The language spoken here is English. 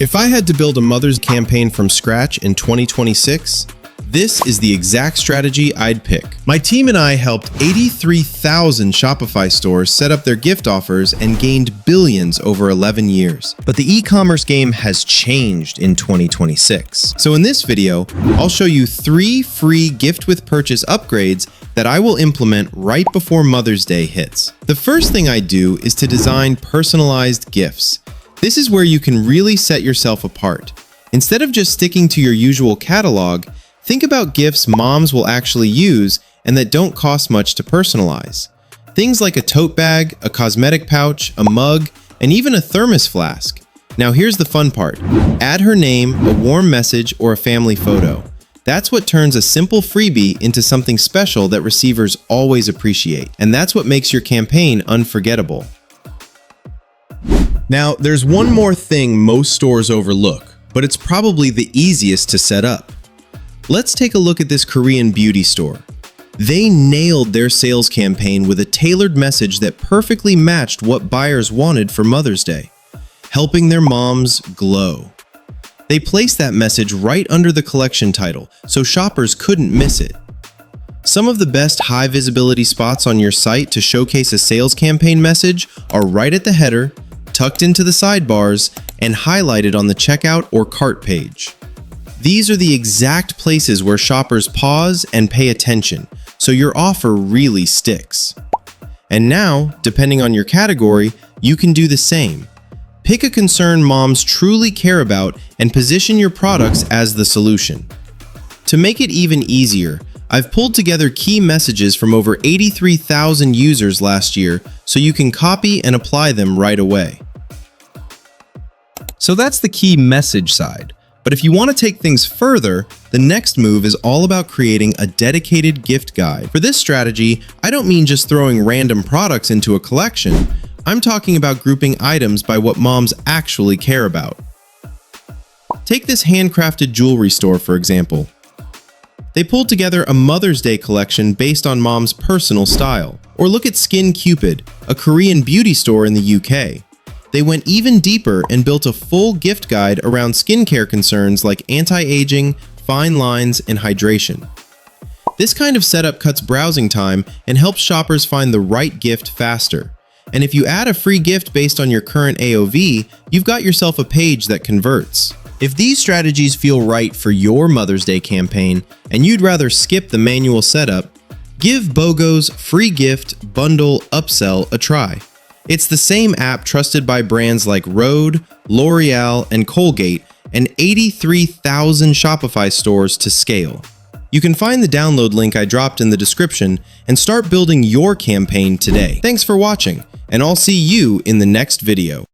If I had to build a Mother's campaign from scratch in 2026, this is the exact strategy I'd pick. My team and I helped 83,000 Shopify stores set up their gift offers and gained billions over 11 years. But the e-commerce game has changed in 2026. So in this video, I'll show you 3 free gift with purchase upgrades that I will implement right before Mother's Day hits. The first thing I do is to design personalized gifts. This is where you can really set yourself apart. Instead of just sticking to your usual catalog, think about gifts moms will actually use and that don't cost much to personalize. Things like a tote bag, a cosmetic pouch, a mug, and even a thermos flask. Now here's the fun part. Add her name, a warm message, or a family photo. That's what turns a simple freebie into something special that receivers always appreciate. And that's what makes your campaign unforgettable. Now, there's one more thing most stores overlook, but it's probably the easiest to set up. Let's take a look at this Korean beauty store. They nailed their sales campaign with a tailored message that perfectly matched what buyers wanted for Mother's Day, helping their moms glow. They placed that message right under the collection title, so shoppers couldn't miss it. Some of the best high visibility spots on your site to showcase a sales campaign message are right at the header, tucked into the sidebars, and highlighted on the checkout or cart page. These are the exact places where shoppers pause and pay attention, so your offer really sticks. And now, depending on your category, you can do the same. Pick a concern moms truly care about and position your products as the solution. To make it even easier, I've pulled together key messages from over 83,000 users last year so you can copy and apply them right away. So that's the key message side. But if you want to take things further, the next move is all about creating a dedicated gift guide. For this strategy, I don't mean just throwing random products into a collection. I'm talking about grouping items by what moms actually care about. Take this handcrafted jewelry store, for example. They pulled together a Mother's Day collection based on mom's personal style. Or look at Skin Cupid, a Korean beauty store in the UK. They went even deeper and built a full gift guide around skincare concerns like anti-aging, fine lines, and hydration. This kind of setup cuts browsing time and helps shoppers find the right gift faster. And if you add a free gift based on your current AOV, you've got yourself a page that converts. If these strategies feel right for your Mother's Day campaign and you'd rather skip the manual setup, give BOGOS Free Gift Bundle Upsell a try. It's the same app trusted by brands like Rode, L'Oreal, and Colgate, and 83,000 Shopify stores to scale. You can find the download link I dropped in the description and start building your campaign today. Thanks for watching, and I'll see you in the next video.